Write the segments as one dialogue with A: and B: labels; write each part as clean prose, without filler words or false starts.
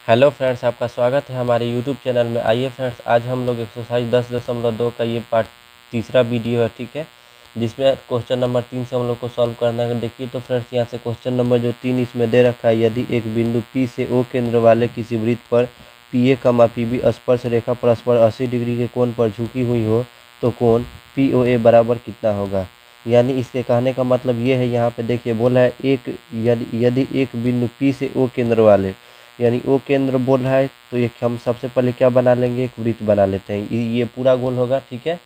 A: Hello friends, आपका स्वागत है हमारे यूट्यूब चैनल में। आइए फ्रेंड्स, आज हम लोग एक्सरसाइज 10.2 का ये पार्ट तीसरा वीडियो है, ठीक है, जिसमें क्वेश्चन नंबर 3 से हम लोग को सॉल्व करना है। देखिए तो फ्रेंड्स, यहाँ से क्वेश्चन नंबर जो 3 इसमें दे रखा है, यदि एक बिंदु P से O केंद्र वाले किसी वृत्त पर PA, PB स्पर्श रेखा परस्पर 80 डिग्री के कोण पर झुकी हुई हो तो कोण POA बराबर कितना होगा। यानी इसके कहने का मतलब ये है, यहाँ पे देखिए बोला है यदि एक बिंदु P से O केंद्र वाले, यानी ओ केंद्र बोल रहा है, तो ये हम सबसे पहले क्या बना लेंगे, एक वृत्त बना लेते हैं। ये पूरा गोल होगा, ठीक है।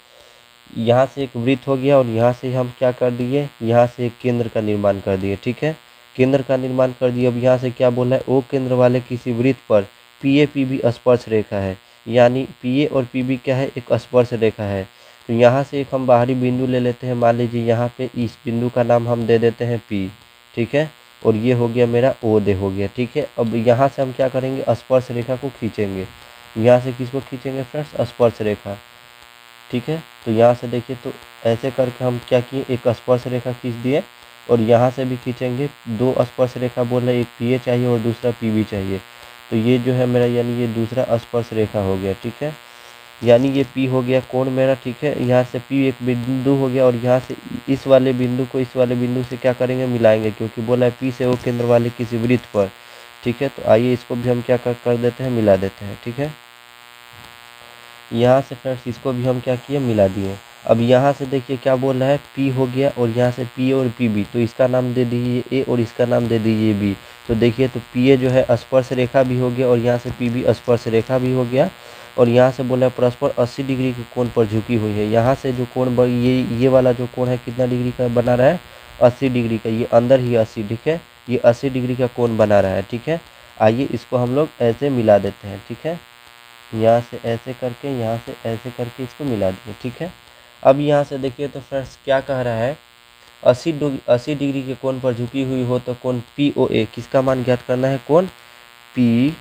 A: यहाँ से एक वृत्त हो गया और यहाँ से हम क्या कर दिए, यहाँ से एक केंद्र का निर्माण कर दिए, ठीक है। केंद्र का निर्माण कर दिए। अब यहाँ से क्या बोला है, ओ केंद्र वाले किसी वृत्त पर PA PB स्पर्श रेखा है, यानी PA और PB क्या है, एक स्पर्श रेखा है। तो यहाँ से एक हम बाहरी बिंदु ले लेते हैं। मान लीजिए यहाँ पे इस बिंदु का नाम हम दे देते हैं P, ठीक है। और ये हो गया मेरा O दे हो गया, ठीक है। अब यहाँ से हम क्या करेंगे, स्पर्श रेखा को खींचेंगे। यहाँ से किसको खींचेंगे फ्रेंड्स, स्पर्श रेखा, ठीक है। तो यहाँ से देखिए, तो ऐसे करके हम क्या किए, एक स्पर्श रेखा खींच दिए। और यहाँ से भी खींचेंगे, दो स्पर्श रेखा बोल रहे, एक PA चाहिए और दूसरा PB चाहिए। तो ये जो है मेरा, यानी ये दूसरा स्पर्श रेखा हो गया, ठीक है। यानी ये P हो गया कोण मेरा, ठीक है। यहाँ से P एक बिंदु हो गया और यहाँ से इस वाले बिंदु को इस वाले बिंदु से क्या करेंगे, मिलाएंगे, क्योंकि बोला है P से O केंद्र वाले किसी वृत्त पर, ठीक है। तो आइए इसको भी हम क्या कर देते हैं, मिला देते हैं, ठीक है। यहाँ से फ्रेंड्स इसको भी हम क्या किए, मिला दिए। अब यहाँ से देखिए क्या बोल रहा है, P हो गया और यहाँ से P और PB, तो इसका नाम दे दीजिए A और इसका नाम दे दीजिए B। तो देखिए, तो PA जो है स्पर्श रेखा भी हो गया और यहाँ से PB स्पर्श रेखा भी हो गया। और यहाँ से बोला है परस्पर 80 डिग्री के कोण पर झुकी हुई है। यहाँ से जो कोण ये वाला जो कोण है कितना डिग्री का बना रहा है, 80 डिग्री का। ये अंदर ही 80, ठीक है, ये 80 डिग्री का कोण बना रहा है, ठीक है। आइए इसको हम लोग ऐसे मिला देते हैं, ठीक है। यहाँ से ऐसे करके, यहाँ से ऐसे करके इसको मिला दिए, ठीक है। अब यहाँ से देखिए तो फ्रेंड्स क्या कह रहा है, 80 डिग्री के कोण पर झुकी हुई हो तो कोण POA किसका मान ज्ञात करना है, कोण POA,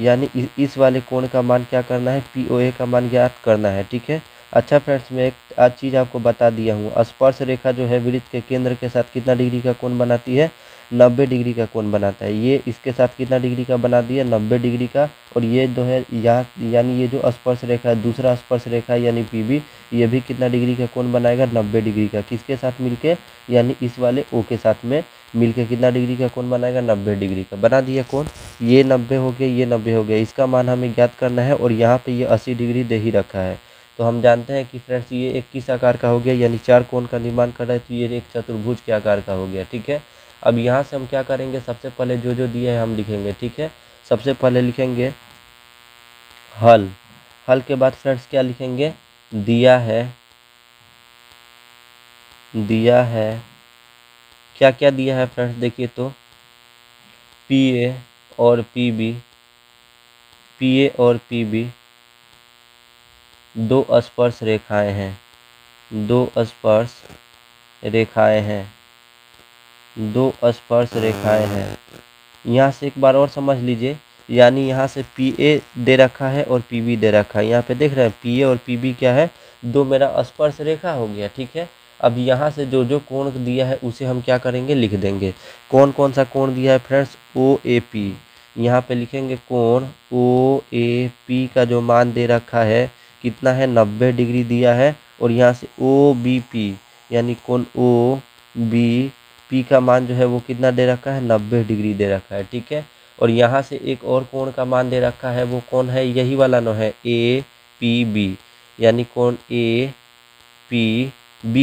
A: यानी इस वाले कोण का मान क्या करना है, POA का मान ज्ञात करना है, ठीक है। अच्छा फ्रेंड्स, मैं एक आज चीज़ आपको बता दिया हूँ, स्पर्श रेखा जो है वृत्त के केंद्र के साथ कितना डिग्री का कोण बनाती है, 90 डिग्री का कोण बनाता है। ये इसके साथ कितना डिग्री का बना दिया, 90 डिग्री का। और ये जो है यहाँ, यानी ये जो स्पर्श रेखा है, दूसरा स्पर्श रेखा है यानी PB, ये भी कितना डिग्री का कोण बनाएगा, 90 डिग्री का। किसके साथ मिलके, यानी इस वाले O के साथ में मिलके कितना डिग्री का कोण बनाएगा, 90 डिग्री का बना दिया कोण। ये 90 हो गया, ये 90 हो गया, इसका मान हमें ज्ञात करना है। और यहाँ पे ये 80 डिग्री दे ही रखा है। तो हम जानते हैं कि फ्रेंड्स ये एक किस आकार का हो गया, यानी चार कोण का निर्माण कर रहा है, तो ये एक चतुर्भुज के आकार का हो गया, ठीक है। अब यहाँ से हम क्या करेंगे, सबसे पहले जो दिया है हम लिखेंगे, ठीक है। सबसे पहले लिखेंगे हल। हल के बाद फ्रेंड्स क्या लिखेंगे, दिया है, दिया है, क्या क्या दिया है फ्रेंड्स, देखिए तो PA और PB, PA और PB दो स्पर्श रेखाएं हैं, दो स्पर्श रेखाएं हैं, दो स्पर्श रेखाएं हैं। यहाँ से एक बार और समझ लीजिए, यानी यहाँ से PA दे रखा है और PB दे रखा है। यहाँ पे देख रहे हैं PA और PB क्या है, दो मेरा स्पर्श रेखा हो गया, ठीक है। अब यहाँ से जो कोण दिया है उसे हम क्या करेंगे, लिख देंगे। कौन कौन सा कोण दिया है फ्रेंड्स, OAP। यहाँ पे लिखेंगे कोण OAP का जो मान दे रखा है कितना है, 90 डिग्री दिया है। और यहाँ से OBP, यानी कोण OBP का मान जो है वो कितना दे रखा है, 90 डिग्री दे रखा है, ठीक है। और यहाँ से एक और कोण का मान दे रखा है, वो कौन है, यही वाला न है, APB, यानी कोण APB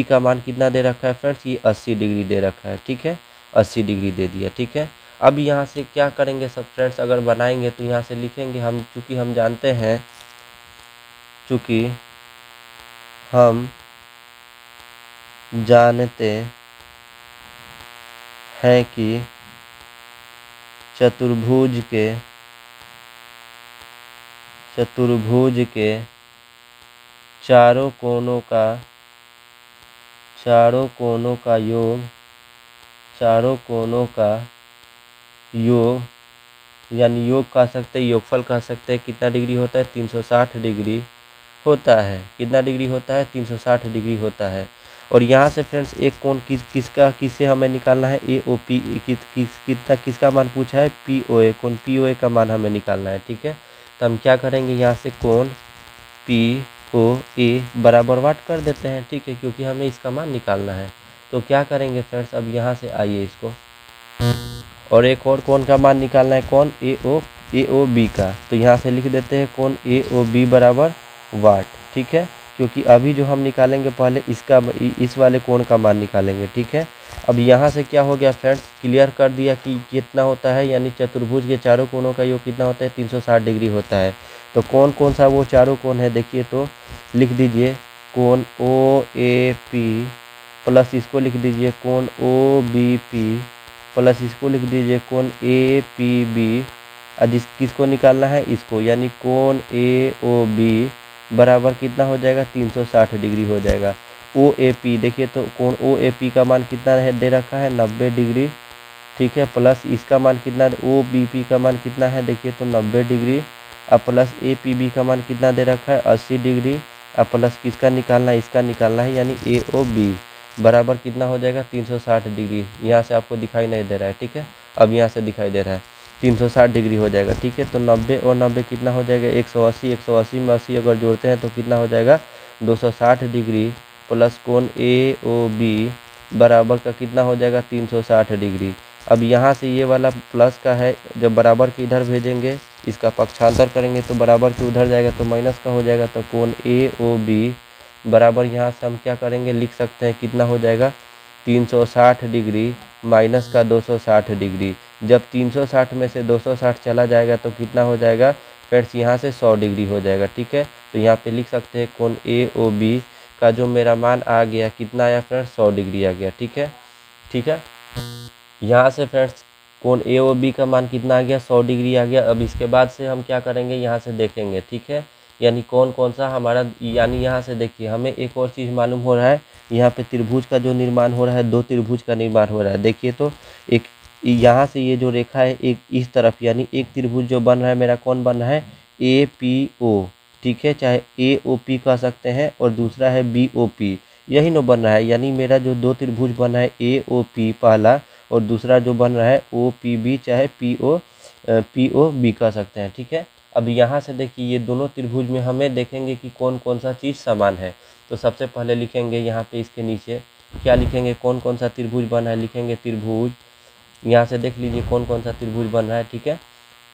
A: का मान कितना दे रखा है फ्रेंड्स, ये 80 डिग्री दे रखा है, ठीक है। 80 डिग्री दे दिया, ठीक है। अब यहाँ से क्या करेंगे सब फ्रेंड्स, अगर बनाएंगे तो यहाँ से लिखेंगे हम, चूँकि हम जानते हैं, चूँकि हम जानते हैं कि चतुर्भुज के चारों कोणों का योग, यानी योग कह सकते हैं, योगफल कह सकते हैं, कितना डिग्री होता है, 360 डिग्री होता है। कितना डिग्री होता है, 360 डिग्री होता है। और यहाँ से फ्रेंड्स एक कोण किससे हमें निकालना है, ए ओ पी, कितना किसका मान पूछा है, पी ओ ए, कोण पी ओ ए का मान हमें निकालना है। ठीक है, तो हम क्या करेंगे, यहाँ से कोण पी ओ ए बराबर वाट कर देते हैं। ठीक है, क्योंकि हमें इसका मान निकालना है। तो क्या करेंगे फ्रेंड्स, अब यहाँ से आइए इसको, और एक और कोण का मान निकालना है, कोण ए ओ बी का। तो यहाँ से लिख देते हैं कोण ए ओ बी बराबर वाट। ठीक है, क्योंकि अभी जो हम निकालेंगे पहले इस वाले कोण का मान निकालेंगे। ठीक है, अब यहाँ से क्या हो गया फ्रेंड्स, क्लियर कर दिया कि कितना होता है, यानी चतुर्भुज के चारों कोणों का योग कितना होता है, 360 डिग्री होता है। तो कौन कौन सा वो चारों कोण है देखिए, तो लिख दीजिए कोण ओ ए पी प्लस इसको लिख दीजिए कोण ओ बी पी प्लस इसको लिख दीजिए कोण ए पी बी। किसको निकालना है, इसको, यानी कोण ए ओ बी बराबर कितना हो जाएगा, 360 डिग्री हो जाएगा। ओ ए पी देखिए, तो कोण ओ ए पी का मान कितना है, दे रखा है 90 डिग्री। ठीक है, प्लस इसका मान कितना, ओ बी पी का मान कितना है देखिए, तो 90 डिग्री। अब प्लस ए पी बी का मान कितना दे रखा है, 80 डिग्री। अब प्लस किसका निकालना है, इसका निकालना है, यानी ए ओ बी बराबर कितना हो जाएगा, 360 डिग्री। यहाँ से आपको दिखाई नहीं दे रहा है। ठीक है, अब यहाँ से दिखाई दे रहा है, 360 डिग्री हो जाएगा। ठीक है, तो 90 और 90 कितना हो जाएगा, 180। 180 में 80 अगर जोड़ते हैं तो कितना हो जाएगा, 260 डिग्री प्लस कोण ए ओ बी बराबर का कितना हो जाएगा, 360 डिग्री। अब यहाँ से ये वाला प्लस का है, जब बराबर के इधर भेजेंगे, इसका पक्षांतर करेंगे तो बराबर के उधर जाएगा तो माइनस का हो जाएगा। तो कोण ए ओ बी बराबर यहाँ से हम क्या करेंगे, लिख सकते हैं कितना हो जाएगा, 360 डिग्री माइनस का 260 डिग्री। जब 360 में से 260 चला जाएगा तो कितना हो जाएगा फ्रेंड्स, यहाँ से 100 डिग्री हो जाएगा। ठीक है, तो यहाँ पे लिख सकते हैं कोण ए ओ बी का जो मेरा मान आ गया, कितना आया फ्रेंड्स, 100 डिग्री आ गया। ठीक है, ठीक है, यहाँ से फ्रेंड्स कोण ए ओ बी का मान कितना आ गया, 100 डिग्री आ गया। अब इसके बाद से हम क्या करेंगे, यहाँ से देखेंगे। ठीक है, यानी कौन कौन सा हमारा, यानी यहाँ से देखिए हमें एक और चीज़ मालूम हो रहा है, यहाँ पे त्रिभुज का जो निर्माण हो रहा है, दो त्रिभुज का निर्माण हो रहा है। देखिए तो एक यहाँ से ये जो रेखा है एक इस तरफ, यानी एक त्रिभुज जो बन रहा है मेरा, कौन बन रहा है, ए पी ओ। ठीक है, चाहे ए ओ पी कह सकते हैं, और दूसरा है बी ओ पी, यही नो बन रहा है। यानी मेरा जो दो त्रिभुज बन रहा है ए ओ पी पहला, और दूसरा जो बन रहा है ओ पी बी, चाहे पी ओ बी कह सकते हैं। ठीक है, अब यहाँ से देखिए ये दोनों त्रिभुज में हमें देखेंगे कि कौन कौन सा चीज़ समान है। तो सबसे पहले लिखेंगे यहाँ पे इसके नीचे क्या लिखेंगे, कौन कौन सा त्रिभुज बना है, लिखेंगे त्रिभुज, यहाँ से देख लीजिए कौन कौन सा त्रिभुज बन रहा है। ठीक है,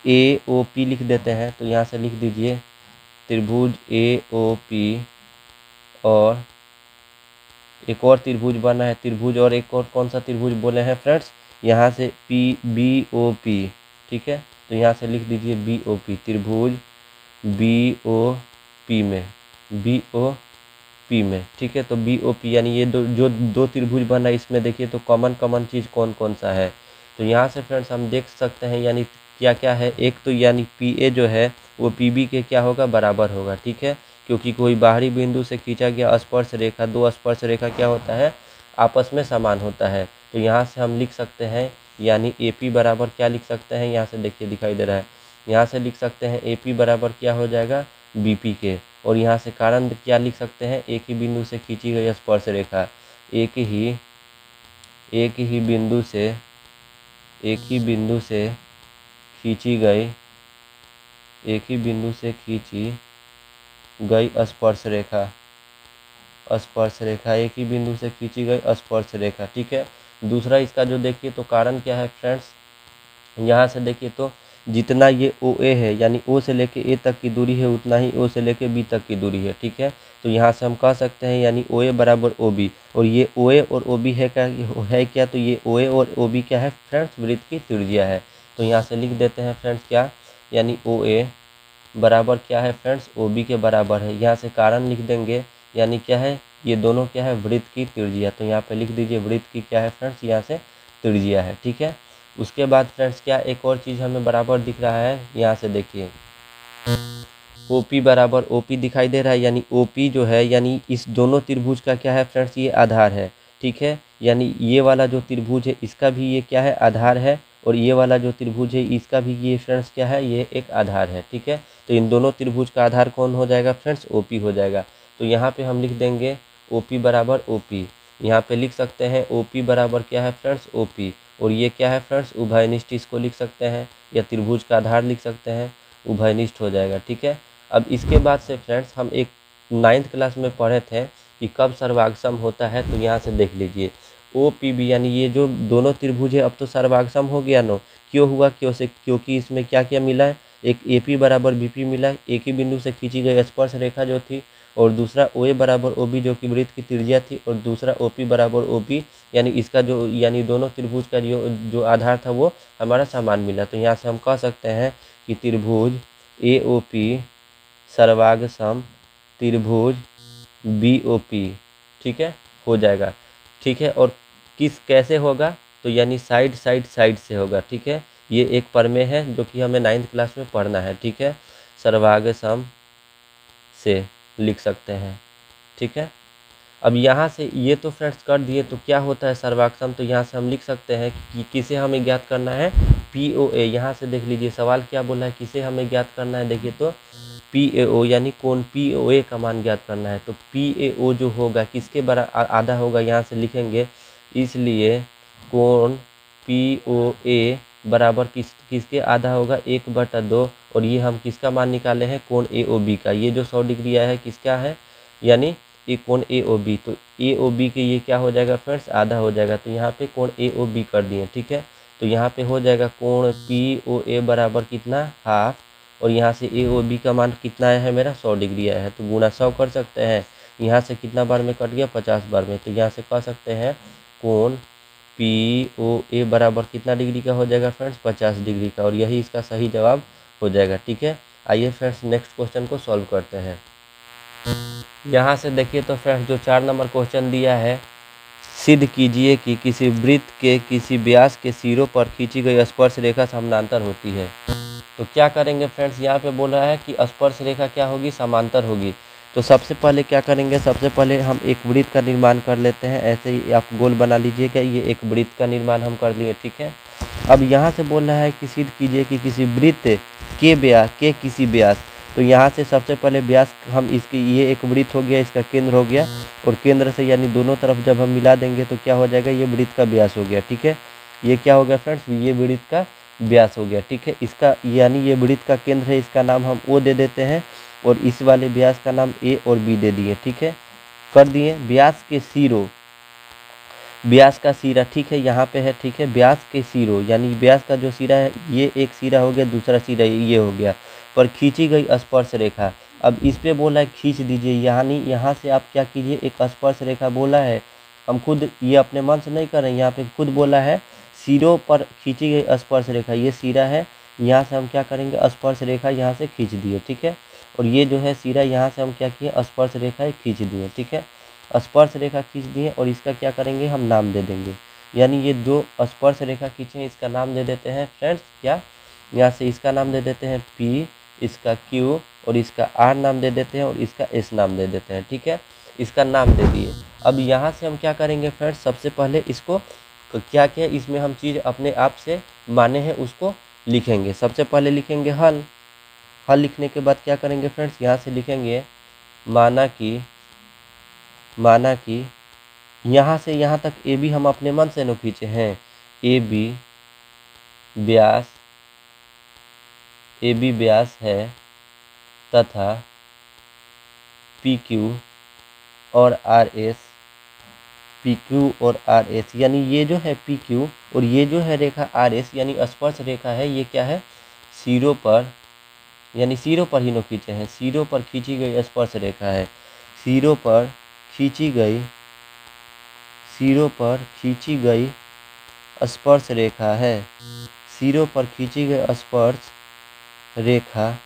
A: ए ओ पी लिख देते हैं, तो यहाँ से लिख दीजिए त्रिभुज ए ओ पी, और एक और त्रिभुज बना है त्रिभुज, और एक और कौन सा त्रिभुज बोले हैं फ्रेंड्स, यहाँ से पी बी ओ पी। ठीक है, तो यहाँ से लिख दीजिए बी ओ पी, त्रिभुज बी ओ पी में, बी ओ पी में। ठीक है, तो बी ओ पी यानी ये दो त्रिभुज बना है, इसमें देखिए तो कॉमन चीज़ कौन कौन सा है। तो यहाँ से फ्रेंड्स हम देख सकते हैं, यानी क्या क्या है, एक तो यानी पी ए जो है वो पी बी के क्या होगा, बराबर होगा। ठीक है, क्योंकि कोई बाहरी बिंदु से खींचा गया स्पर्श रेखा, दो स्पर्श रेखा क्या होता है, आपस में समान होता है। तो यहाँ से हम लिख सकते हैं, यानी ए पी बराबर क्या लिख सकते हैं, यहाँ से देखिए दिखाई दे रहा है, यहाँ से लिख सकते हैं ए पी बराबर क्या हो जाएगा, बी पी के। और यहाँ से कारण क्या लिख सकते हैं, एक ही बिंदु से खींची गई स्पर्श रेखा, एक ही बिंदु से खींची गई, एक ही बिंदु से खींची गई स्पर्श रेखा, एक ही बिंदु से खींची गई स्पर्श रेखा। ठीक है, दूसरा इसका जो देखिए तो कारण क्या है फ्रेंड्स, यहाँ से देखिए तो जितना ये ओ ए है, यानी ओ से लेके ए तक की दूरी है, उतना ही ओ से लेके बी तक की दूरी है। ठीक है, तो यहाँ से हम कह सकते हैं, यानी ओ ए बराबर ओ बी, और ये ओ ए और ओ बी है क्या, तो ये ओ ए और ओ बी क्या है फ्रेंड्स, वृत्त की त्रिज्या है। तो यहाँ से लिख देते हैं फ्रेंड्स क्या, यानी ओ ए बराबर क्या है फ्रेंड्स, ओ बी के बराबर है। यहाँ से कारण लिख देंगे, यानी क्या है, ये दोनों क्या है, वृत्त की त्रिज्या। तो यहाँ पे लिख दीजिए वृत्त की क्या है फ्रेंड्स, यहाँ से त्रिज्या है। ठीक है, उसके बाद फ्रेंड्स क्या, एक और चीज़ हमें बराबर दिख रहा है, यहाँ से देखिए ओ पी बराबर ओ पी दिखाई दे रहा है, यानी ओ पी जो है, यानी इस दोनों त्रिभुज का क्या है फ्रेंड्स, ये आधार है। ठीक है, यानी ये वाला जो त्रिभुज है इसका भी ये क्या है, आधार है, और ये वाला जो त्रिभुज है इसका भी ये फ्रेंड्स क्या है, ये एक आधार है। ठीक है, तो इन दोनों त्रिभुज का आधार कौन हो जाएगा फ्रेंड्स, ओ पी हो जाएगा। तो यहाँ पे हम लिख देंगे ओ पी बराबर ओ पी, यहाँ पे लिख सकते हैं OP बराबर क्या है फ्रेंड्स OP, और ये क्या है फ्रेंड्स उभयनिष्ठ, इसको लिख सकते हैं, या त्रिभुज का आधार लिख सकते हैं, उभयनिष्ठ हो जाएगा। ठीक है, अब इसके बाद से फ्रेंड्स हम एक 9th क्लास में पढ़े थे कि कब सर्वागसम होता है, तो यहाँ से देख लीजिए OPB यानी ये जो दोनों त्रिभुज है अब तो सर्वागसम हो गया नो। क्यों हुआ, क्योंकि इसमें क्या क्या मिला है, एक AP बराबर BP मिला है, एक ही बिंदु से खींची गई स्पर्श रेखा जो थी, और दूसरा OA बराबर OB जो कि वृत्त की त्रिज्या थी, और दूसरा OP बराबर OP यानी इसका जो यानी दोनों त्रिभुज का जो आधार था वो हमारा समान मिला। तो यहाँ से हम कह सकते हैं कि त्रिभुज AOP सर्वागसम त्रिभुज BOP, ठीक है, हो जाएगा। ठीक है, और कैसे होगा, तो यानी साइड से होगा। ठीक है, ये एक प्रमेय है जो कि हमें 9th क्लास में पढ़ना है। ठीक है, सर्वागसम से लिख सकते हैं। ठीक है, अब यहाँ से ये तो फ्रेंड्स कर दिए, तो क्या होता है सर्वागसम, तो यहाँ से हम लिख सकते हैं कि किसे हमें ज्ञात करना है, POA। यहाँ से देख लीजिए सवाल क्या बोला है, किसे हमें ज्ञात करना है, देखिए तो PAO यानी कोण POA का मान ज्ञात करना है। तो PAO जो होगा किसके आधा होगा, यहाँ से लिखेंगे, इसलिए कोण POA बराबर किसके आधा होगा, 1/2, और ये हम किसका मान निकाले हैं, कोण AOB का। ये जो 100 डिग्री है किसका है, यानी ये कोण AOB, तो AOB के ये क्या हो जाएगा फ्रेंड्स, आधा हो जाएगा। तो यहाँ पे कोण AOB कर दिए। ठीक है, तो यहाँ पे हो जाएगा कोण POA बराबर कितना, हाफ, और यहाँ से AOB का मान कितना आया है मेरा, 100 डिग्री आया है, तो गुणा 100 कर सकते हैं। यहाँ से कितना बार में कट गया, 50 बार में, तो यहाँ से कह सकते हैं कोण POA बराबर कितना डिग्री का हो जाएगा फ्रेंड्स, 50 डिग्री का, और यही इसका सही जवाब हो जाएगा। ठीक है, आइए फ्रेंड्स नेक्स्ट क्वेश्चन को सॉल्व करते हैं। यहाँ से देखिए तो फ्रेंड्स जो 4 नंबर क्वेश्चन दिया है, सिद्ध कीजिए कि किसी वृत्त के किसी व्यास के सिरों पर खींची गई स्पर्श रेखा समानांतर होती है। तो क्या करेंगे फ्रेंड्स, यहाँ पे बोल रहा है कि स्पर्श रेखा क्या होगी, समांतर होगी। तो सबसे पहले क्या करेंगे, सबसे पहले हम एक वृत्त का निर्माण कर लेते हैं। ऐसे ही आप गोल बना लीजिएगा, ये एक वृत्त का निर्माण हम कर लिए। ठीक है, अब यहाँ से बोल रहा है कि सिद्ध कीजिए कि किसी वृत्त के किसी व्यास, तो यहाँ से सबसे पहले व्यास हम इसकी, ये एक वृत्त हो गया, इसका केंद्र हो गया, और केंद्र से यानी दोनों तरफ जब हम मिला देंगे तो क्या हो जाएगा, ये वृत्त का व्यास हो गया। ठीक है, ये क्या हो गया फ्रेंड्स, ये वृत्त का व्यास हो गया। ठीक है, इसका यानी ये वृत्त का केंद्र है, इसका नाम हम O दे देते हैं, और इस वाले व्यास का नाम A और B दे दिए। ठीक है, कर दिए। व्यास के सिरों, व्यास का सिरा, ठीक है, यहाँ पे है। ठीक है, व्यास के सिरों यानी व्यास का जो सिरा है, ये एक सिरा हो गया, दूसरा सिरा ये हो गया, पर खींची गई स्पर्श रेखा। अब इस पे बोला है खींच दीजिए, यानी यहाँ से आप क्या कीजिए, एक स्पर्श रेखा बोला है, हम खुद ये अपने मन से नहीं कर रहे हैं, यहाँ पे खुद बोला है सिरों पर खींची गई स्पर्श रेखा, ये सिरा है, यहाँ से हम क्या करेंगे, स्पर्श रेखा यहाँ से खींच दिए। ठीक है, और ये जो है सिरा, यहाँ से हम क्या किए, स्पर्श रेखा खींच दिए। ठीक है, स्पर्श रेखा खींच दिए, और इसका क्या करेंगे, हम नाम दे देंगे, यानी ये दो स्पर्श रेखा खींचे, इसका नाम दे देते हैं फ्रेंड्स क्या, यहाँ से इसका नाम दे देते हैं P, इसका Q, और इसका R नाम दे देते हैं, और इसका S नाम दे देते हैं। ठीक है, इसका नाम दे दिए। अब यहाँ से हम क्या करेंगे फ्रेंड्स, सबसे पहले इसको क्या क्या इसमें हम चीज़ अपने आप से माने हैं उसको लिखेंगे। सबसे पहले लिखेंगे हल, हल लिखने के बाद क्या करेंगे फ्रेंड्स, यहाँ से लिखेंगे माना कि यहाँ से यहाँ तक AB हम अपने मन से न खींचे हैं, AB व्यास है तथा PQ और RS, यानी ये जो है PQ और ये जो है रेखा RS यानी स्पर्श रेखा है, ये क्या है, सिरों पर, यानी सिरों पर ही न खींचे हैं, सिरों पर खींची गई स्पर्श रेखा है, सिरों पर खींची गई स्पर्श रेखा है, सिरों पर खींची गई स्पर्श रेखा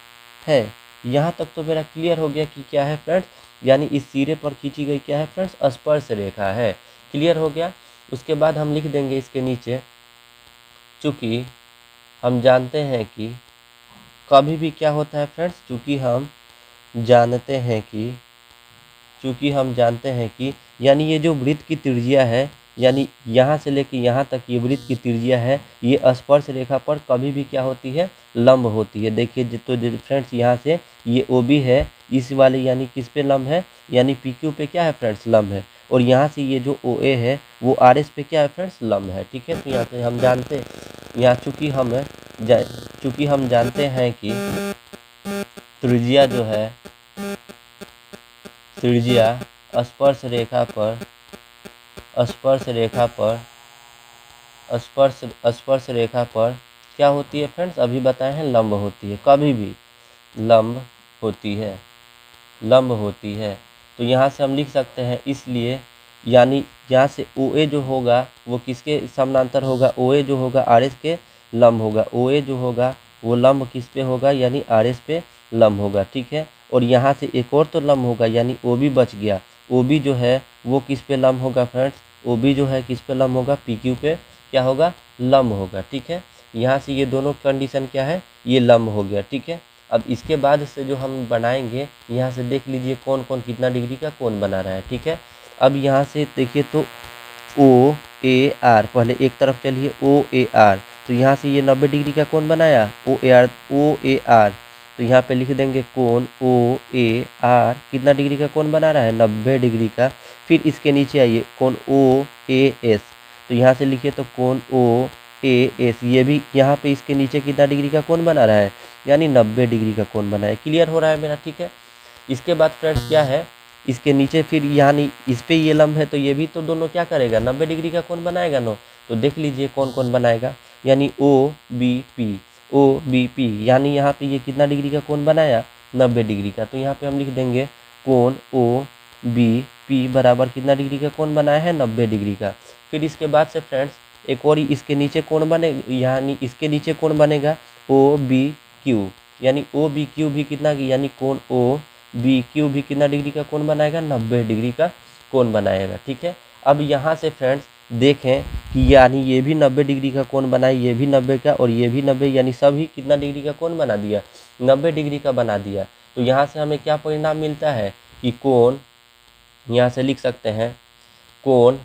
A: है। यहाँ तक तो मेरा क्लियर हो गया कि क्या है फ्रेंड्स, यानी इस सिरे पर खींची गई क्या है फ्रेंड्स, स्पर्श रेखा है। क्लियर हो गया। उसके बाद हम लिख देंगे इसके नीचे, चूँकि हम जानते हैं कि कभी भी क्या होता है फ्रेंड्स, चूँकि हम जानते हैं कि यानी ये जो वृत्त की त्रिज्या है, यानी यहाँ से लेके यहाँ तक ये वृत्त की त्रिज्या है, ये स्पर्श रेखा पर कभी भी क्या होती है, लंब होती है। देखिए तो फ्रेंड्स यहाँ से ये OB है, इस वाले यानी किस पे लंब है, यानी PQ पे क्या है फ्रेंड्स, लंब है। और यहाँ से ये जो ओ ए है वो आर एस पे क्या है फ्रेंड्स, लंब है। ठीक है, तो यहाँ से हम जानते यहाँ चूँकि हम जानते हैं कि त्रिज्या जो है, त्रिज्या स्पर्श रेखा पर स्पर्श रेखा पर क्या होती है फ्रेंड्स, अभी बताए हैं लंब होती है, कभी भी लंब होती है। तो यहाँ से हम लिख सकते हैं, इसलिए यानी यहाँ से ओ ए जो होगा वो किसके समानांतर होगा, ओ ए जो होगा आर एस के लंब होगा। ओ ए जो होगा वो लंब किस पे होगा, यानी आर एस पे लंब होगा। ठीक है, और यहाँ से एक और तो लंब होगा, यानी ओ बी बच गया। ओ बी जो है वो किस पे लंब होगा फ्रेंड्स, ओ बी जो है किस पे लंब होगा, पी क्यू पे क्या होगा, लंब होगा। ठीक है, यहाँ से ये दोनों कंडीशन क्या है, ये लंब हो गया। ठीक है, अब इसके बाद से जो हम बनाएंगे, यहाँ से देख लीजिए कौन कौन कितना डिग्री का कोण बना रहा है। ठीक है, अब यहाँ से देखिए तो ओ ए आर, पहले एक तरफ चलिए ओ ए आर, तो यहाँ से ये 90 डिग्री का कोण बनाया ओ ए आर, तो यहाँ पे लिख देंगे कोण ओ ए आर कितना डिग्री का कोण बना रहा है, 90 डिग्री का। फिर इसके नीचे आइए कोण ओ ए एस, तो यहाँ से लिखिए तो कोण ओ ए एस, ये भी यहाँ पे इसके नीचे कितना डिग्री का कोण बना रहा है, यानी 90 डिग्री का कोण बना है। क्लियर हो रहा है मेरा। ठीक है, इसके बाद फ्रेंड्स क्या है, इसके नीचे फिर यानी इस पे ये लंब है तो ये भी तो दोनों क्या करेगा, 90 डिग्री का कोण बनाएगा नो। तो देख लीजिए कौन कौन बनाएगा, यानी ओ बी पी, यानी यहाँ पे ये कितना डिग्री का कोण बनाया, 90 डिग्री का। तो यहाँ पे हम लिख देंगे कोण ओ बी पी बराबर कितना डिग्री का कोण बनाया है, 90 डिग्री का। फिर इसके बाद से फ्रेंड्स एक और इसके नीचे कोण बने, यानी इसके नीचे कोण बनेगा ओ बी क्यू, यानी ओ बी क्यू भी कितना की, यानी कोण ओ बी क्यू भी कितना डिग्री का कोण बनाएगा, 90 डिग्री का कोण बनाएगा। ठीक है, अब यहाँ से फ्रेंड्स देखें कि यानी ये भी 90 डिग्री का कोण बनाए, ये भी 90 का और ये भी 90, यानी सभी कितना डिग्री का कोण बना दिया, 90 डिग्री का बना दिया। तो यहाँ से हमें क्या परिणाम मिलता है कि कोण, यहाँ से लिख सकते हैं कोण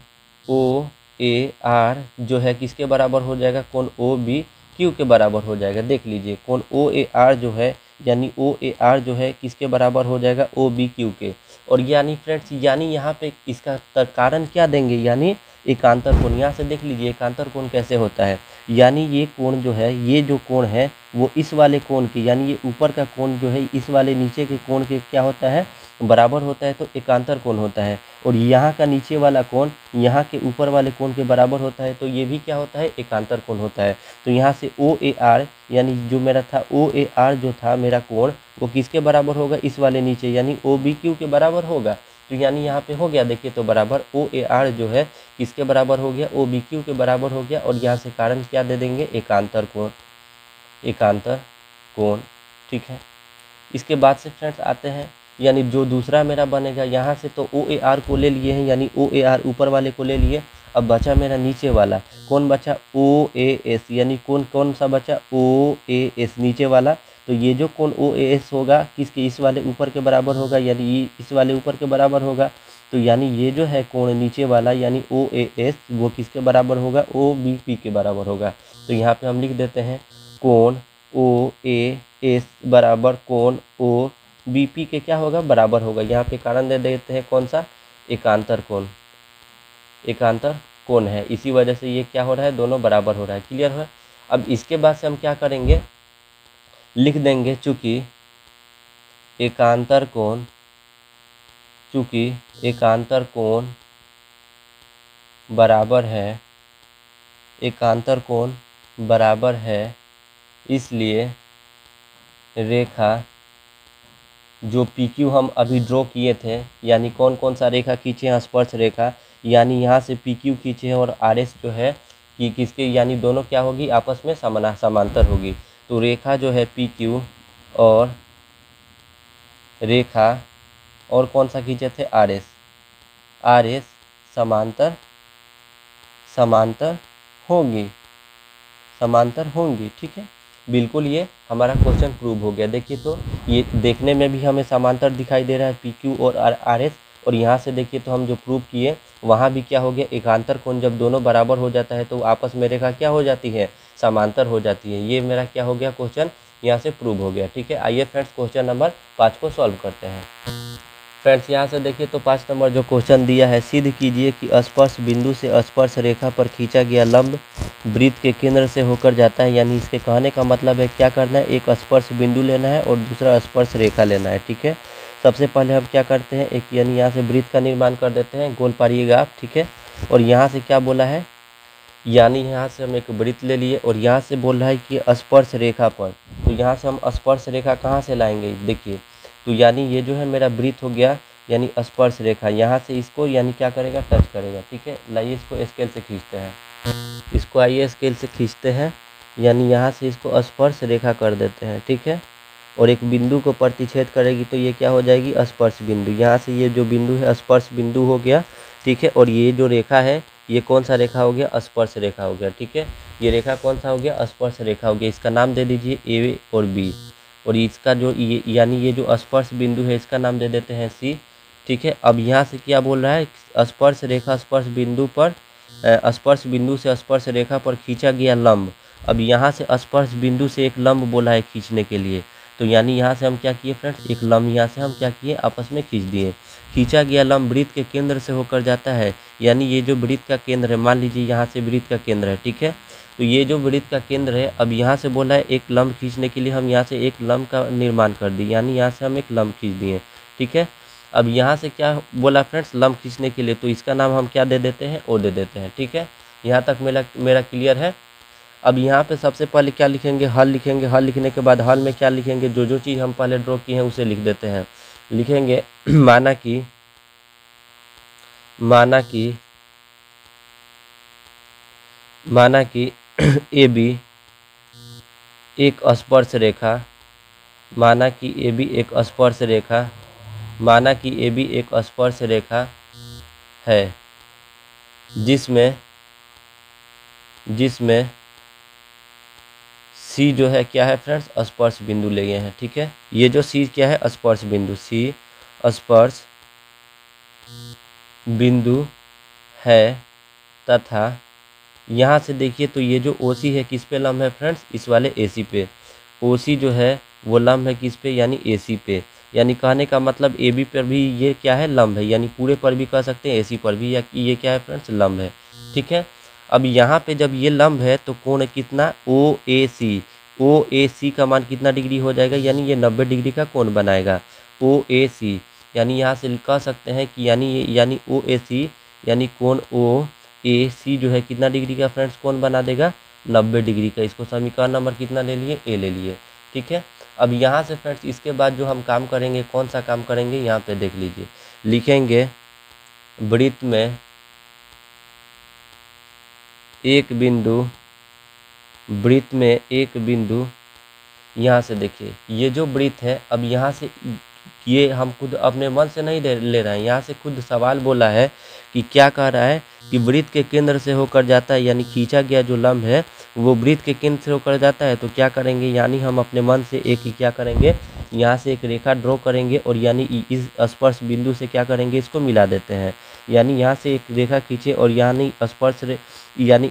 A: ओ ए आर जो है किसके बराबर हो जाएगा, कोण ओ बी क्यू के बराबर हो जाएगा। देख लीजिए कोण ओ ए आर जो है, यानी ओ ए आर जो है किसके बराबर हो जाएगा, ओ बी क्यू के। और यानी फ्रेंड्स यानी यहाँ पे इसका कारण क्या देंगे, यानी एकांतर कोण। यहाँ से देख लीजिए एकांतर कोण कैसे होता है, यानी ये कोण जो है, ये जो कोण है वो इस वाले कोण के, यानी ये ऊपर का कोण जो है इस वाले नीचे के कोण के क्या होता है, बराबर होता है, तो एकांतर कोण होता है। और यहाँ का नीचे वाला कोण यहाँ के ऊपर वाले कोण के बराबर होता है, तो ये भी क्या होता है, एकांतर कोण होता है। तो यहाँ से ओ ए आर, यानी जो मेरा था ओ ए आर जो था मेरा कोण, वो किसके बराबर होगा, इस वाले नीचे, यानी ओ बी क्यू के बराबर होगा। तो यानी यहाँ पे हो गया, देखिए तो बराबर ओ ए आर जो है किसके बराबर हो गया, ओ बी क्यू के बराबर हो गया। और यहाँ से कारण क्या दे देंगे, एकांतर कोण। ठीक है, इसके बाद से फ्रेंड्स आते हैं, यानी जो दूसरा मेरा बनेगा, यहाँ से तो ओ ए आर को ले लिए हैं, यानी ओ ए आर ऊपर वाले को ले लिए। अब बचा मेरा नीचे वाला, कौन बचा, ओ ए एस, यानी कौन सा बचा, ओ ए एस नीचे वाला। तो ये जो कोण ओ ए एस होगा किसके, इस वाले ऊपर के बराबर होगा, यानी इस वाले ऊपर के बराबर होगा। तो यानी ये जो है कोण नीचे वाला, यानी ओ ए एस, वो किसके बराबर होगा, ओ बी पी के बराबर होगा। तो यहाँ पे हम लिख देते हैं कोण ओ ए एस बराबर कोण ओ बी पी के क्या होगा, बराबर होगा। यहाँ पे कारण दे देते हैं कौन सा, एकांतर कोण है, इसी वजह से ये क्या हो रहा है, दोनों बराबर हो रहा है। क्लियर है। अब इसके बाद से हम क्या करेंगे, लिख देंगे चूंकि एकांतर कोण बराबर है, इसलिए रेखा जो पी क्यू हम अभी ड्रॉ किए थे, यानी कौन सा रेखा खींचे हैं, स्पर्श रेखा, यानी यहाँ से पी क्यू खींचे हैं और आर एस जो है कि किसके, यानी दोनों क्या होगी, आपस में समांतर होगी। तो रेखा जो है पी क्यू और रेखा और कौन सा खींचे थे, आर एस समांतर होंगी। ठीक है, बिल्कुल ये हमारा क्वेश्चन प्रूव हो गया। देखिए तो ये देखने में भी हमें समांतर दिखाई दे रहा है पी क्यू और आर एस, और यहाँ से देखिए तो हम जो प्रूव किए वहाँ भी क्या हो गया, एकांतर कोण जब दोनों बराबर हो जाता है तो आपस में रेखा क्या हो जाती है, समांतर हो जाती है। ये मेरा क्या हो गया, क्वेश्चन यहाँ से प्रूव हो गया। ठीक है, आइए फ्रेंड्स क्वेश्चन नंबर 5 को सॉल्व करते हैं। फ्रेंड्स यहाँ से देखिए तो 5 नंबर जो क्वेश्चन दिया है, सिद्ध कीजिए कि स्पर्श बिंदु से स्पर्श रेखा पर खींचा गया लंब वृत्त के केंद्र से होकर जाता है। यानी इसके कहने का मतलब है क्या करना है, एक स्पर्श बिंदु लेना है और दूसरा स्पर्श रेखा लेना है। ठीक है, सबसे पहले हम क्या करते हैं, एक यानी यहाँ से वृत्त का निर्माण कर देते हैं, गोल पारिएगा आप। ठीक है, और यहाँ से क्या बोला है, यानी यहाँ से हम एक वृत्त ले लिए और यहाँ से बोल रहा है कि स्पर्श रेखा पर, तो यहाँ से हम स्पर्श रेखा कहाँ से लाएंगे, देखिए तो यानी ये जो है मेरा वृत्त हो गया, यानी स्पर्श रेखा यहाँ से इसको यानी क्या करेगा, टच करेगा। ठीक है, लाइए इसको स्केल से खींचते हैं, इसको आइए स्केल से खींचते हैं, यानी यहाँ से इसको स्पर्श रेखा कर देते हैं। ठीक है, और एक बिंदु को प्रतिच्छेद करेगी तो ये क्या हो जाएगी, स्पर्श बिंदु। यहाँ से ये जो बिंदु है स्पर्श बिंदु हो गया। ठीक है, और ये जो रेखा है ये कौन सा रेखा हो गया, स्पर्श रेखा हो गया। ठीक है, ये रेखा कौन सा हो गया, स्पर्श रेखा हो गया। इसका नाम दे दीजिए ए और बी, और इसका जो ये यानी ये जो स्पर्श बिंदु है इसका नाम दे देते हैं सी। ठीक है, अब यहाँ से क्या बोल रहा है, स्पर्श रेखा स्पर्श बिंदु पर स्पर्श बिंदु से स्पर्श रेखा पर खींचा गया लंब। अब यहाँ से स्पर्श बिंदु से एक लंब बोला है खींचने के लिए, तो यानी यहाँ से हम क्या किए फ्रेंड्स, एक लंब यहाँ से हम क्या किए, आपस में खींच दिए। खींचा गया लंब वृत्त के केंद्र से होकर जाता है, यानी ये जो वृत्त का केंद्र है, मान लीजिए यहाँ से वृत्त का केंद्र है। ठीक है, तो ये जो वृत्त का केंद्र है, अब यहाँ से बोला है एक लंब खींचने के लिए हम यहाँ से एक लंब का निर्माण कर दिए, यानी यहाँ से हम एक लंब खींच दिए। ठीक है, अब यहाँ से क्या बोला फ्रेंड्स, लंब खींचने के लिए, तो इसका नाम हम क्या दे देते हैं, ओ दे देते हैं। ठीक है, यहाँ तक मेरा क्लियर है। अब यहाँ पे सबसे पहले क्या लिखेंगे, हल लिखेंगे। हल लिखने के बाद हल में क्या लिखेंगे, जो चीज़ हम पहले ड्रॉ किए हैं उसे लिख देते हैं। लिखेंगे माना कि ए बी एक स्पर्श रेखा, माना कि ए बी एक स्पर्श रेखा, माना कि ए बी एक स्पर्श रेखा है, जिसमें सी जो है क्या है फ्रेंड्स, स्पर्श बिंदु ले गए हैं। ठीक है, ये जो सी क्या है, स्पर्श बिंदु, सी स्पर्श बिंदु है, तथा यहाँ से देखिए तो ये जो ओ सी है किस पे लंब है फ्रेंड्स, इस वाले ए सी पे। ओ सी जो है वो लंब है किस पे, यानी ए सी पे। यानी कहने का मतलब ए बी पर भी ये क्या है, लंब है, यानी पूरे पर भी कह सकते हैं, ए सी पर भी, या ये क्या है फ्रेंड्स, लंब है। ठीक है, अब यहाँ पे जब ये लंब है तो कोण कितना, ओ ए सी। ओ ए सी का मान कितना डिग्री हो जाएगा, यानी ये 90 डिग्री का कोण बनाएगा, ओ ए सी। यानी यहाँ से कह सकते हैं कि यानी ओ ए सी यानी कोण ओ ए सी जो है कितना डिग्री का फ्रेंड्स कोण बना देगा, 90 डिग्री का। इसको समीकरण नंबर कितना ले लिए, ए ले लिए। ठीक है, अब यहाँ से फ्रेंड्स इसके बाद जो हम काम करेंगे, कौन सा काम करेंगे, यहाँ पे देख लीजिए, लिखेंगे वृत्त में एक बिंदु, यहाँ से देखिए ये जो वृत्त है, अब यहाँ से ये हम खुद अपने मन से नहीं ले रहे हैं, यहाँ से खुद सवाल बोला है कि क्या कह रहा है कि वृत्त के केंद्र से होकर जाता है, यानी खींचा गया जो लंब है वो वृत्त के केंद्र से होकर जाता है। तो क्या करेंगे, यानी हम अपने मन से एक ही क्या करेंगे, यहाँ से एक रेखा ड्रॉ करेंगे और यानी इस स्पर्श बिंदु से क्या करेंगे, इसको मिला देते हैं। यानी यहाँ से एक रेखा खींचे और यानी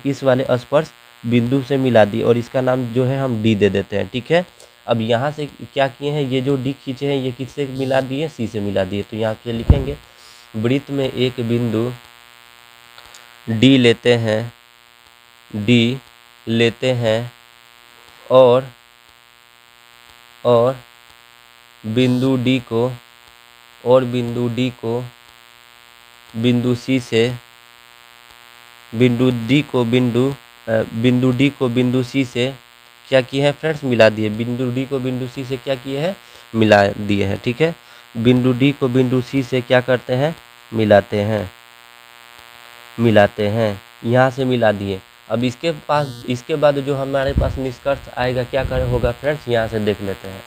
A: इस वाले स्पर्श बिंदु से मिला दी और इसका नाम जो है हम डी दे देते हैं। ठीक है, अब यहाँ से क्या किए हैं, ये जो डी खींचे हैं ये किससे मिला दिए, सी से मिला दिए। तो यहाँ पे लिखेंगे वृत्त में एक बिंदु डी लेते हैं और बिंदु डी को बिंदु सी से बिंदु डी को बिंदु सी से क्या किए हैं फ्रेंड्स, मिला दिए। बिंदु डी को बिंदु सी से क्या किए हैं, मिला दिए हैं। ठीक है, बिंदु डी को बिंदु सी से क्या करते हैं, मिलाते हैं, यहाँ से मिला दिए। अब इसके बाद जो हमारे पास निष्कर्ष आएगा क्या होगा फ्रेंड्स, यहाँ से देख लेते हैं।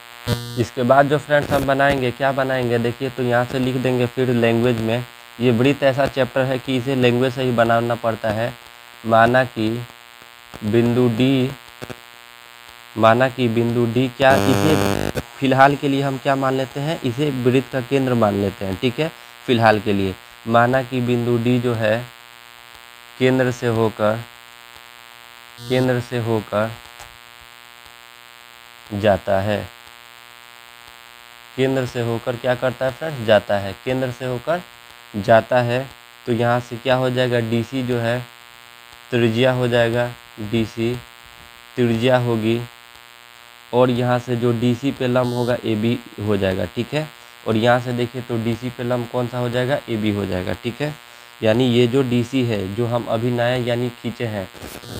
A: इसके बाद जो फ्रेंड्स हम बनाएंगे, क्या बनाएंगे देखिए, तो यहाँ से लिख देंगे फिर लैंग्वेज में। ये वृत्त ऐसा चैप्टर है कि इसे लैंग्वेज से ही बनाना पड़ता है। माना कि बिंदु डी क्या, इसे फिलहाल के लिए हम क्या मान लेते हैं, इसे वृत्त का केंद्र मान लेते हैं। ठीक है, फिलहाल के लिए माना कि बिंदु डी जो है केंद्र से होकर जाता है। केंद्र से होकर क्या करता है फ्रेंड्स, जाता है, केंद्र से होकर जाता है। तो यहाँ से क्या हो जाएगा, DC जो है त्रिज्या हो जाएगा, DC त्रिज्या होगी, और यहाँ से जो DC पे लंब होगा AB हो जाएगा, ठीक है। और यहाँ से देखिए तो DC पे लंब कौन सा हो जाएगा, AB हो जाएगा, ठीक है। यानी ये जो DC है जो हम अभी नया यानी खींचे हैं,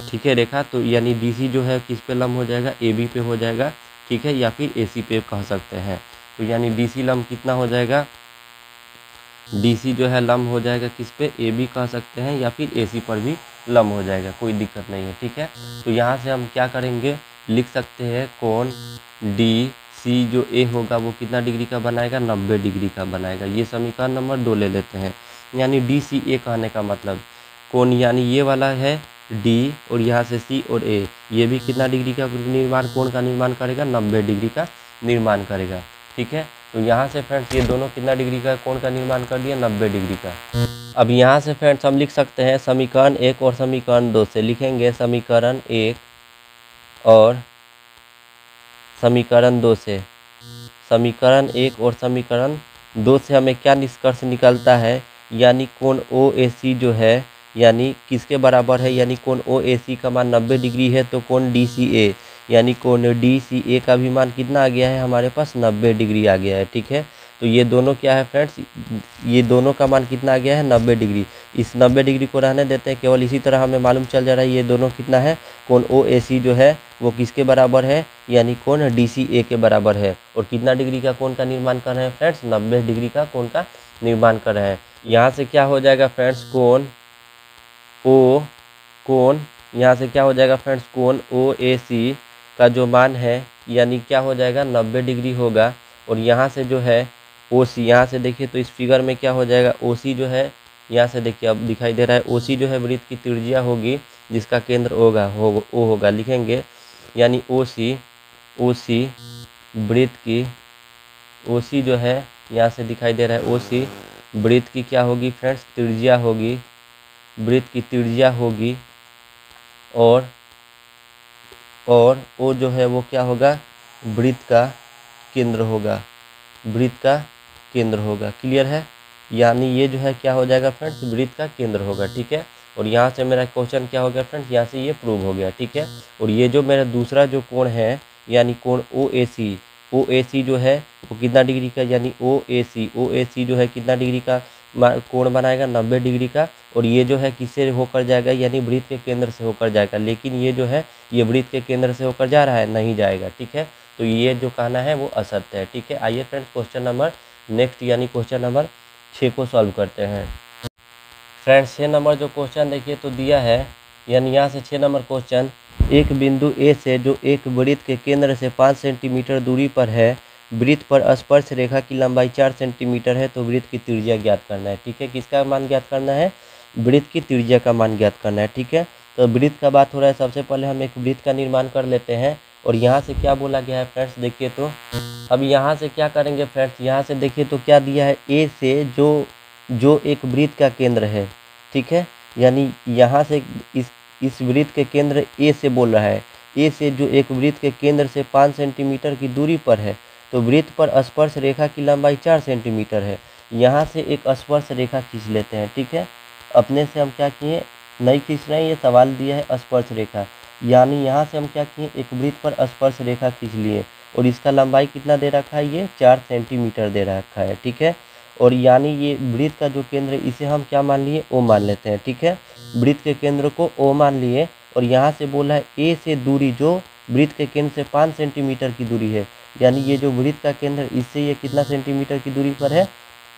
A: ठीक है, रेखा, तो यानी DC जो है किस पे लंब हो जाएगा, AB पे हो जाएगा, ठीक है, या फिर AC पे कह सकते हैं। तो यानी DC लंब कितना हो जाएगा, DC जो है लंब हो जाएगा किस पे, AB कह सकते हैं, या फिर AC पर भी लंब हो जाएगा, कोई दिक्कत नहीं है, ठीक है। तो यहाँ से हम क्या करेंगे, लिख सकते हैं कोण DC जो A होगा वो कितना डिग्री का बनाएगा, 90 डिग्री का बनाएगा। ये समीकरण नंबर 2 ले लेते हैं। यानी DCA कहने का मतलब कोण यानी ये वाला है D, और यहाँ से C और A, ये भी कितना डिग्री का निर्माण, कोण का निर्माण करेगा, 90 डिग्री का निर्माण करेगा, ठीक है। तो यहाँ से फ्रेंड्स ये दोनों कितना डिग्री का कोण का निर्माण कर दिया, 90 डिग्री का। अब यहाँ से फ्रेंड्स हम लिख सकते हैं समीकरण 1 और समीकरण 2 से लिखेंगे, समीकरण 1 और समीकरण 2 से। समीकरण 1 और समीकरण 2 से हमें क्या निष्कर्ष निकलता है, यानी कोण OAC जो है यानी किसके बराबर है, यानी कोण OAC का मान 90 डिग्री है, तो कोण DCA यानी कोण DCA का भी मान कितना आ गया है हमारे पास, 90 डिग्री आ गया है, ठीक है। तो ये दोनों क्या है फ्रेंड्स, ये दोनों का मान कितना आ गया है, 90 डिग्री। इस 90 डिग्री को रहने देते हैं, केवल इसी तरह हमें मालूम चल जा रहा है ये दोनों कितना है, कोण OAC जो है वो किसके बराबर है, यानी कोण DCA के बराबर है। और कितना डिग्री का कोण का निर्माण कर रहे हैं फ्रेंड्स, 90 डिग्री का कोण का निर्माण कर रहे हैं। यहाँ से क्या हो जाएगा फ्रेंड्स, कोण यहाँ से क्या हो जाएगा फ्रेंड्स, कोण OAC का जो मान है यानी क्या हो जाएगा, 90 डिग्री होगा। और यहाँ से जो है OC, यहाँ से देखिए तो इस फिगर में क्या हो जाएगा, OC जो है यहाँ से देखिए अब दिखाई दे रहा है, OC जो है वृत्त की त्रिज्या होगी जिसका केंद्र O होगा, लिखेंगे यानी OC वृत्त की, OC जो है यहाँ से दिखाई दे रहा है, OC वृत्त की क्या होगी फ्रेंड्स, त्रिज्या होगी, वृत्त की त्रिज्या होगी, और O जो है वो क्या होगा, वृत्त का केंद्र होगा, वृत्त का केंद्र होगा, क्लियर है। यानी ये जो है क्या हो जाएगा फ्रेंड्स, वृत्त का केंद्र होगा, ठीक है। और यहाँ से मेरा क्वेश्चन क्या हो गया फ्रेंड्स, यहाँ से ये प्रूव हो गया, ठीक है। और ये जो मेरा दूसरा जो कोण है यानी कोण OAC जो है वो कितना डिग्री का, यानी OAC जो है कितना डिग्री का कोण बनाएगा, 90 डिग्री का। और ये जो है किससे होकर जाएगा, यानी वृत्त के केंद्र से होकर जाएगा, लेकिन ये जो है ये वृत्त के केंद्र से होकर जा रहा है, नहीं जाएगा, ठीक है। तो ये जो कहना है वो असत्य है, ठीक है। आइए फ्रेंड्स क्वेश्चन नंबर नेक्स्ट यानी क्वेश्चन नंबर 6 को सॉल्व करते हैं। फ्रेंड्स 6 नंबर जो क्वेश्चन देखिए तो दिया है, यानी यहाँ से 6 नंबर क्वेश्चन, एक बिंदु A से जो एक वृत्त के केंद्र से 5 सेंटीमीटर दूरी पर है, वृत्त पर स्पर्श रेखा की लंबाई 4 सेंटीमीटर है, तो वृत्त की त्रिज्या ज्ञात करना है, ठीक है। किसका मान ज्ञात करना है, वृत्त की त्रिज्या का मान ज्ञात करना है, ठीक है। तो वृत्त का बात हो रहा है, सबसे पहले हम एक वृत्त का निर्माण कर लेते हैं। और यहाँ से क्या बोला गया है फ्रेंड्स, देखिए तो अब यहाँ से क्या करेंगे फ्रेंड्स, यहाँ से देखिए तो क्या दिया है, A से जो एक वृत्त का केंद्र है, ठीक है। यानी यहाँ से इस वृत्त के केंद्र A से बोल रहा है, A से जो एक वृत्त के केंद्र से 5 सेंटीमीटर की दूरी पर है, तो वृत्त पर स्पर्श रेखा की लंबाई 4 सेंटीमीटर है। यहाँ से एक स्पर्श रेखा खींच लेते हैं, ठीक है। अपने से हम क्या किए, नहीं खींच रहे हैं, ये सवाल दिया है स्पर्श रेखा, यानी यहाँ से हम क्या किए, एक वृत्त पर स्पर्श रेखा खींच लिए, और इसका लंबाई कितना दे रखा है, ये 4 सेंटीमीटर दे रखा है, ठीक है। और यानी ये वृत्त का जो केंद्र है इसे हम क्या मान लिए, O मान लेते हैं, ठीक है। वृत्त के केंद्र को O मान लिए, और यहाँ से बोला है A से दूरी जो वृत्त के केंद्र से 5 सेंटीमीटर की दूरी है, यानी ये जो वृत्त का केंद्र इससे ये कितना सेंटीमीटर की दूरी पर है,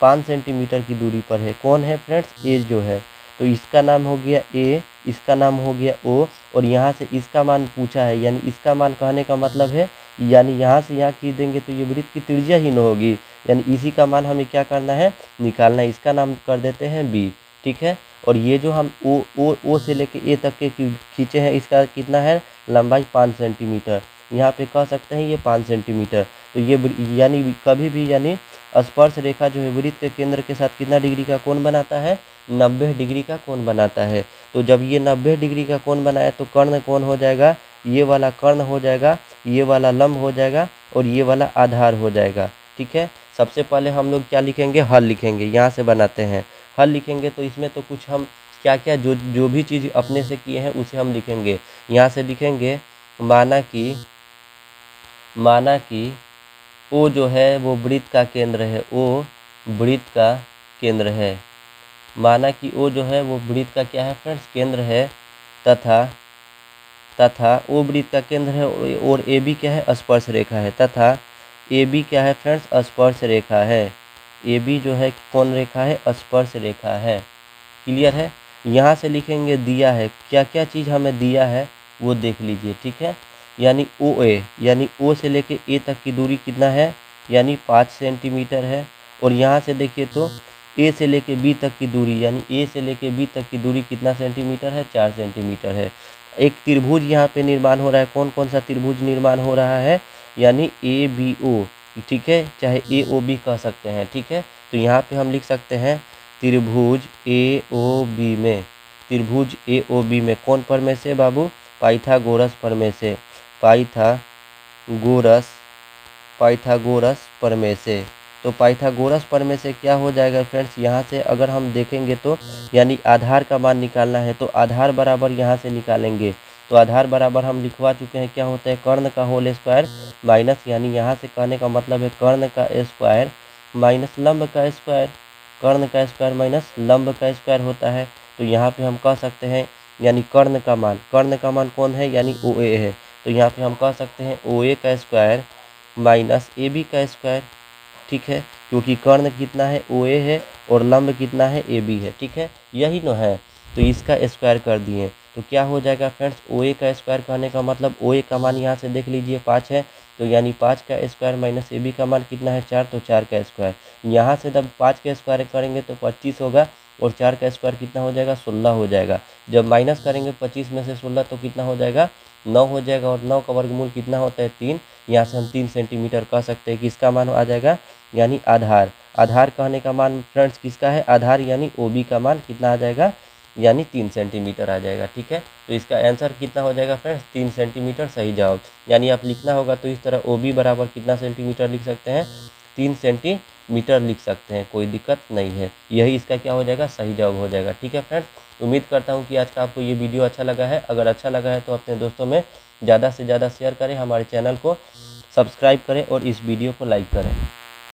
A: 5 सेंटीमीटर की दूरी पर है। कौन है फ्रेंड्स, A जो है, तो इसका नाम हो गया A, इसका नाम हो गया O, और यहाँ से इसका मान पूछा है, यानी इसका मान कहने का मतलब है, यानी यहाँ से यहाँ खींच देंगे तो ये वृत्त की त्रिज्या ही न होगी, यानी इसी का मान हमें क्या करना है, निकालना है। इसका नाम कर देते हैं B, ठीक है। और ये जो हम O से लेके A तक के खींचे हैं, इसका कितना है, लंबाई 5 सेंटीमीटर, यहाँ पे कह सकते हैं ये 5 सेंटीमीटर। तो ये यानी कभी भी यानी स्पर्श रेखा जो है वृत्त के केंद्र के साथ कितना डिग्री का कोण बनाता है, 90 डिग्री का कोण बनाता है। तो जब ये 90 डिग्री का कोण बनाया तो कर्ण कौन हो जाएगा, ये वाला कर्ण हो जाएगा, ये वाला लंब हो जाएगा, और ये वाला आधार हो जाएगा, ठीक है। सबसे पहले हम लोग क्या लिखेंगे, हल लिखेंगे, यहाँ से बनाते हैं। हल लिखेंगे तो इसमें तो कुछ हम क्या क्या जो भी चीज़ अपने से किए हैं उसे हम लिखेंगे। यहाँ से लिखेंगे माना कि ओ जो है वो वृत्त का केंद्र है, ओ वृत्त का केंद्र है। माना कि ओ जो है वो वृत्त का क्या है फ्रेंड्स, केंद्र है, तथा ओ वृत्त का केंद्र है और ए बी क्या है, स्पर्श रेखा है, तथा ए बी क्या है फ्रेंड्स, स्पर्श रेखा है। ए बी जो है कौन रेखा है, स्पर्श रेखा है। क्लियर है। यहाँ से लिखेंगे दिया है, क्या क्या चीज़ हमें दिया है वो देख लीजिए, ठीक है। यानी ओ ए, यानी ओ से लेके ए तक की दूरी कितना है, यानी 5 सेंटीमीटर है। और यहाँ से देखिए तो ए से लेके बी तक की दूरी, यानी ए से लेके बी तक की दूरी कितना सेंटीमीटर है, 4 सेंटीमीटर है। एक त्रिभुज यहाँ पे निर्माण हो रहा है, कौन कौन सा त्रिभुज निर्माण हो रहा है, यानी ए बी ओ, ठीक है, चाहे ए ओ बी कह सकते हैं, ठीक है। तो यहाँ पे हम लिख सकते हैं त्रिभुज ए ओ बी में, त्रिभुज ए ओ बी में कौन प्रमेय से बाबू, पाइथागोरस प्रमेय से, पाइथागोरस प्रमेय से। तो पाइथागोरस प्रमेय से क्या हो जाएगा फ्रेंड्स, यहाँ से अगर हम देखेंगे तो यानी आधार का मान निकालना है तो आधार बराबर यहाँ से निकालेंगे। तो आधार बराबर हम लिखवा चुके हैं, क्या होता है, कर्ण का होल स्क्वायर माइनस, यानी यहाँ से कहने का मतलब है कर्ण का स्क्वायर माइनस लंब का स्क्वायर, कर्ण का स्क्वायर माइनस लंब का स्क्वायर होता है। तो यहाँ पे हम कह सकते हैं यानी कर्ण का मान कौन है, यानी ओ ए है। तो यहाँ पे हम कह सकते हैं ओ ए का स्क्वायर माइनस ए बी का स्क्वायर, ठीक है, क्योंकि कर्ण कितना है, ओ ए है, और लंब कितना है, ए बी है, ठीक है, यही न है। तो इसका स्क्वायर कर दिए तो क्या हो जाएगा फ्रेंड्स, ओ ए का स्क्वायर कहने का मतलब ओ ए का मान यहाँ से देख लीजिए 5 है, तो यानी 5 का स्क्वायर माइनस ए बी का मान कितना है, 4, तो 4 का स्क्वायर। यहाँ से जब 5 का स्क्वायर करेंगे तो 25 होगा, और 4 का स्क्वायर कितना हो जाएगा, 16 हो जाएगा। जब माइनस करेंगे 25 में से 16 तो कितना हो जाएगा, 9 हो जाएगा, और 9 का वर्गमूल कितना होता है, 3। यहाँ से हम 3 सेंटीमीटर कह सकते हैं कि इसका मान आ जाएगा, यानी आधार कहने का मान फ्रेंड्स किसका है, आधार यानी ओ बी का मान कितना आ जाएगा, यानी 3 सेंटीमीटर आ जाएगा, ठीक है। तो इसका आंसर कितना हो जाएगा फ्रेंड्स, 3 सेंटीमीटर सही जवाब। यानी आप लिखना होगा तो इस तरह ओ बी बराबर कितना सेंटीमीटर लिख सकते हैं, 3 सेंटीमीटर लिख सकते हैं, कोई दिक्कत नहीं है। यही इसका क्या हो जाएगा, सही जवाब हो जाएगा, ठीक है फ्रेंड्स। उम्मीद करता हूँ कि आज का आपको ये वीडियो अच्छा लगा है। अगर अच्छा लगा है तो अपने दोस्तों में ज़्यादा से ज़्यादा शेयर करें, हमारे चैनल को सब्सक्राइब करें और इस वीडियो को लाइक करें।